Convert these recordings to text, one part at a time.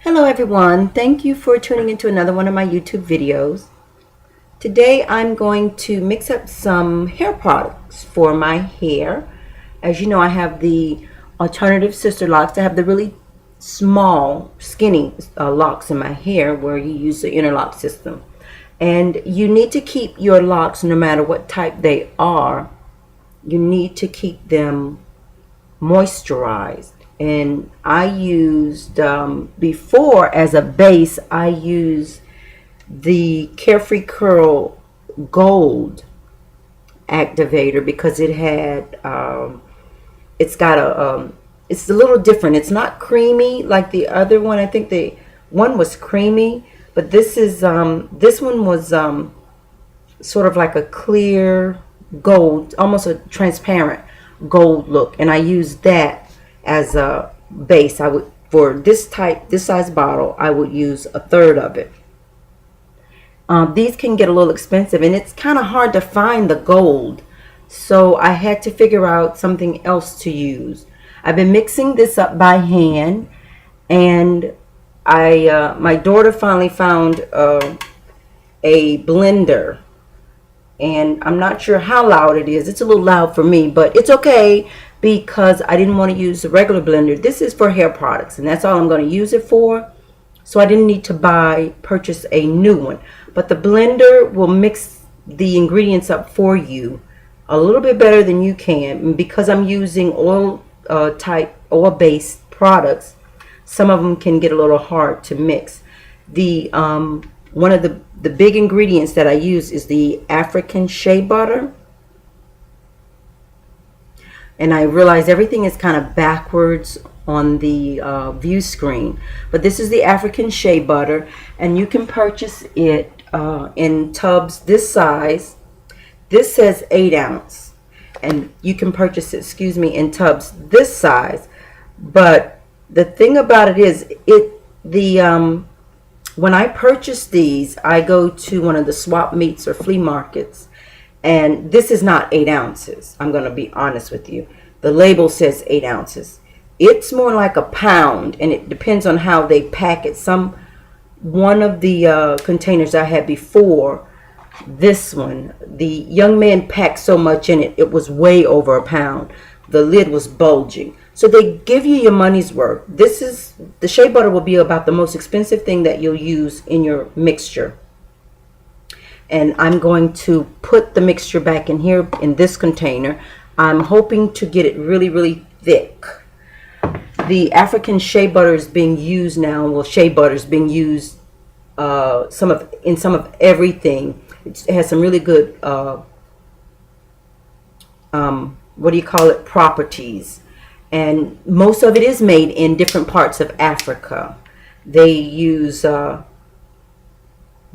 Hello everyone, thank you for tuning into another one of my YouTube videos. Today I'm going to mix up some hair products for my hair. As you know, I have the alternative sister locks. I have the really small, skinny locks in my hair where you use the interlock system. And you need to keep your locks, no matter what type they are, you need to keep them moisturized. And I used before, as a base, I used the Carefree Curl Gold activator because it had it's got a it's a little different. It's not creamy like the other one. I think the one was creamy, but this one was sort of like a clear gold, almost a transparent gold look, and I used that as a base. I would, for this size bottle, I would use a third of it. These can get a little expensive, and it's kind of hard to find the gold, so I had to figure out something else to use. I've been mixing this up by hand, and my daughter finally found a blender, and I'm not sure how loud it is. It's a little loud for me, but it's okay because I didn't want to use the regular blender. This is for hair products, and that's all I'm going to use it for. So I didn't need to purchase a new one. But the blender will mix the ingredients up for you a little bit better than you can. And because I'm using oil-based products, some of them can get a little hard to mix. One of the big ingredients that I use is the African shea butter. And I realize everything is kind of backwards on the view screen, but this is the African shea butter, and you can purchase it in tubs this size. This says 8 ounce, and you can purchase it, in tubs this size. But the thing about it is, when I purchase these, I go to one of the swap meets or flea markets, and this is not 8 ounces. I'm going to be honest with you. The label says 8 ounces. It's more like a pound, and it depends on how they pack it. One of the containers I had before, this one, the young man packed so much in it, it was way over a pound. The lid was bulging. So they give you your money's worth. The shea butter will be about the most expensive thing that you'll use in your mixture. And I'm going to put the mixture back in here in this container. I'm hoping to get it really, really thick. The African shea butter is being used now. Well, shea butter is being used in some of everything. It has some really good properties, and most of it is made in different parts of Africa. They use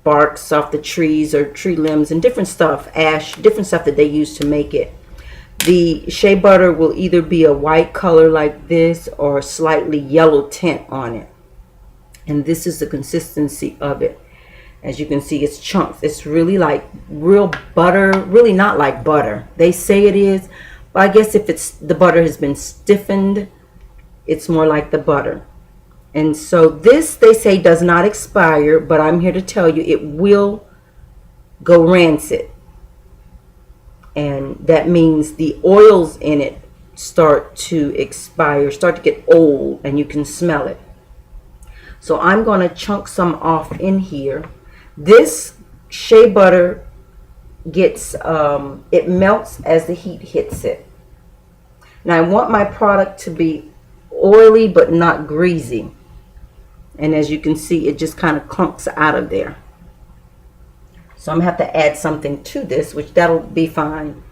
barks off the trees or tree limbs and different stuff, ash, different stuff that they use to make it. The shea butter will either be a white color like this or a slightly yellow tint on it. And this is the consistency of it. As you can see, it's chunks. It's really like real butter, really not like butter. They say it is, but I guess if the butter has been stiffened, it's more like the butter. And so this, they say, does not expire, but I'm here to tell you it will go rancid. And that means the oils in it start to expire, start to get old, and you can smell it. So I'm going to chunk some off in here. This shea butter gets, it melts as the heat hits it. Now I want my product to be oily but not greasy. And as you can see, it just kind of clumps out of there. So I'm going to have to add something to this, which that'll be fine.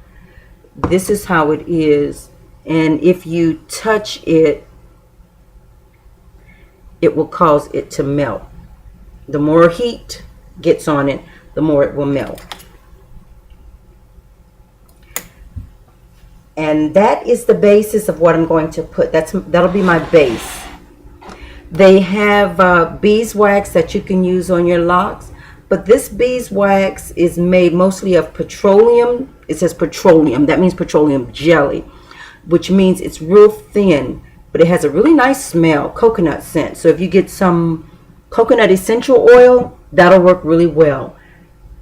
This is how it is. And if you touch it, it will cause it to melt. The more heat gets on it, the more it will melt. And that is the basis of what I'm going to put. That'll be my base. They have beeswax that you can use on your locks. But this beeswax is made mostly of petroleum. It says petroleum. That means petroleum jelly, which means it's real thin. but it has a really nice smell, coconut scent. So if you get some coconut essential oil, that'll work really well.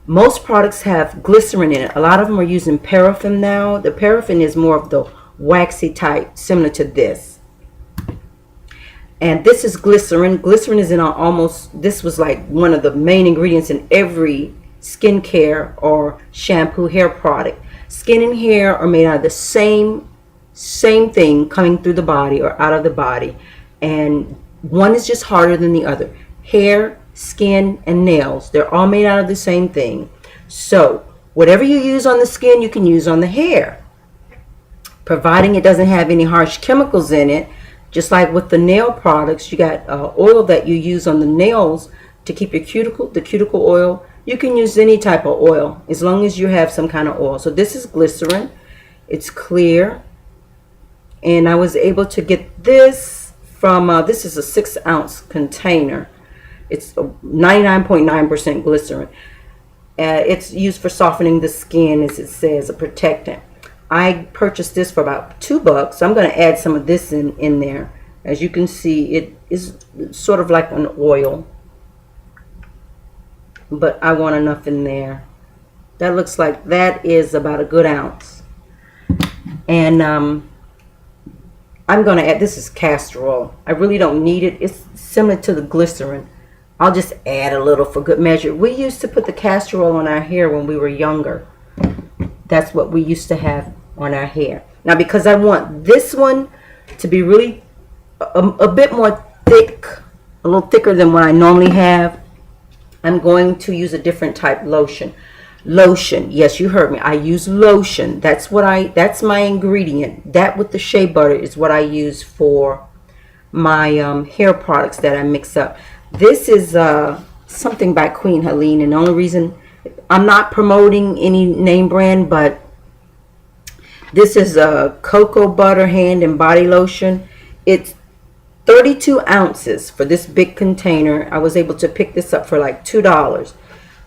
Most products have glycerin in it. A lot of them are using paraffin now. The paraffin is more of the waxy type, similar to this. And this is glycerin. Glycerin is in this was like one of the main ingredients in every skincare or shampoo hair product. Skin and hair are made out of the same thing coming through the body or out of the body. And one is just harder than the other. Hair, skin, and nails, they're all made out of the same thing. So whatever you use on the skin, you can use on the hair, providing it doesn't have any harsh chemicals in it. Just like with the nail products, you got oil that you use on the nails to keep your the cuticle oil. You can use any type of oil as long as you have some kind of oil. So this is glycerin. It's clear. And I was able to get this from, this is a 6-ounce container. It's 99.9% glycerin. It's used for softening the skin, as it says, a protectant. I purchased this for about $2. So I'm going to add some of this in there. As you can see, it is sort of like an oil, but I want enough in there. That looks like that is about a good ounce. And I'm going to add, this is castor oil. I really don't need it. It's similar to the glycerin. I'll just add a little for good measure. We used to put the castor oil on our hair when we were younger. That's what we used to have on our hair. Now, because I want this one to be really a bit more thick, a little thicker than what I normally have, I'm going to use a different type lotion. Lotion, yes, you heard me. I use lotion. That's my ingredient. That with the shea butter is what I use for my hair products that I mix up. This is something by Queen Helene, and the only reason I'm not promoting any name brand, but this is a cocoa butter hand and body lotion. It's 32 ounces for this big container. I was able to pick this up for like $2.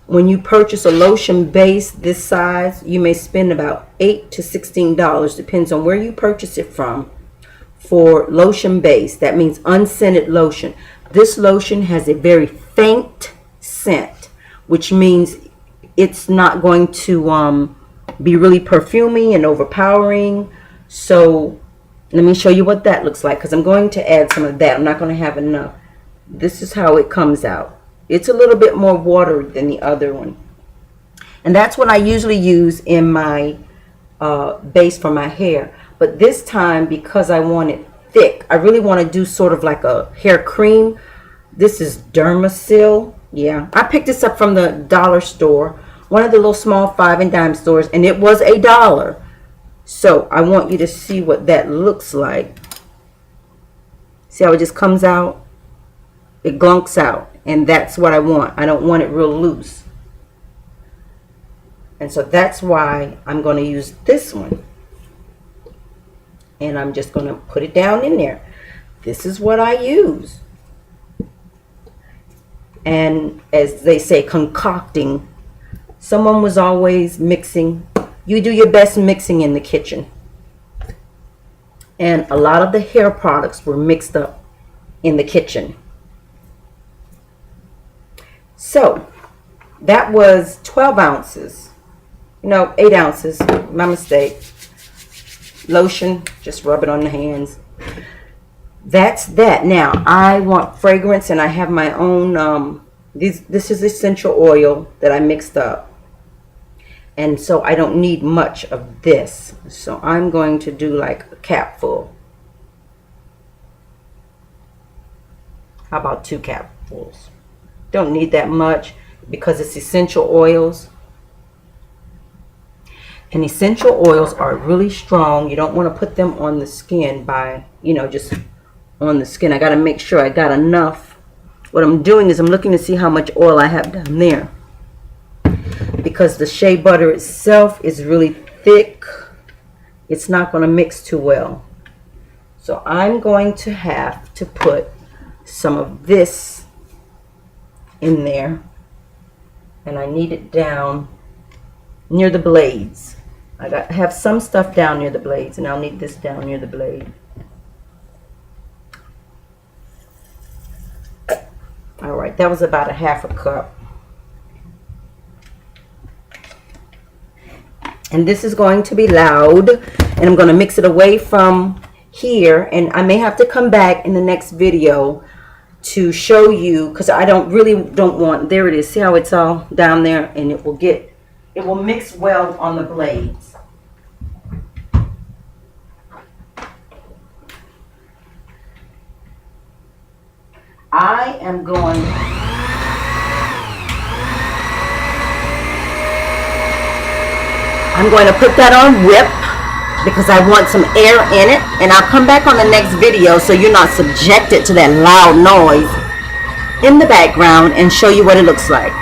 When you purchase a lotion base this size, you may spend about $8 to $16, depends on where you purchase it from, for lotion base. That means unscented lotion. This lotion has a very faint scent, which means it's not going to be really perfuming and overpowering. So let me show you what that looks like, because I'm going to add some of that. I'm not going to have enough. This is how it comes out. It's a little bit more watery than the other one. And that's what I usually use in my base for my hair. But this time, because I want it thick, I really want to do sort of like a hair cream. This is Dermasil. Yeah, I picked this up from the dollar store, one of the little small 5 and dime stores, and it was $1. So I want you to see what that looks like. See how it just comes out? It glunks out, and that's what I want. I don't want it real loose. And so that's why I'm going to use this one. And I'm just going to put it down in there. This is what I use. And as they say, concocting. Someone was always mixing. You do your best mixing in the kitchen. And a lot of the hair products were mixed up in the kitchen. So that was 12 ounces. No, 8 ounces. My mistake. Lotion, just rub it on the hands. That's that. Now I want fragrance, and I have my own this is essential oil that I mixed up, and so I don't need much of this. So I'm going to do like a capful. How about 2 capfuls? Don't need that much because it's essential oils. And essential oils are really strong. You don't want to put them on the skin by, just on the skin. I got to make sure I got enough. What I'm doing is I'm looking to see how much oil I have down there, because the shea butter itself is really thick. It's not going to mix too well. So I'm going to have to put some of this in there, and I need it down near the blades. I have some stuff down near the blades, and I'll need this down near the blade. All right, that was about a half a cup. And this is going to be loud, and I'm going to mix it away from here, and I may have to come back in the next video to show you, because I don't want, there it is, see how it's all down there, and it will mix well on the blades. I'm going to put that on whip because I want some air in it, and I'll come back on the next video so you're not subjected to that loud noise in the background and show you what it looks like.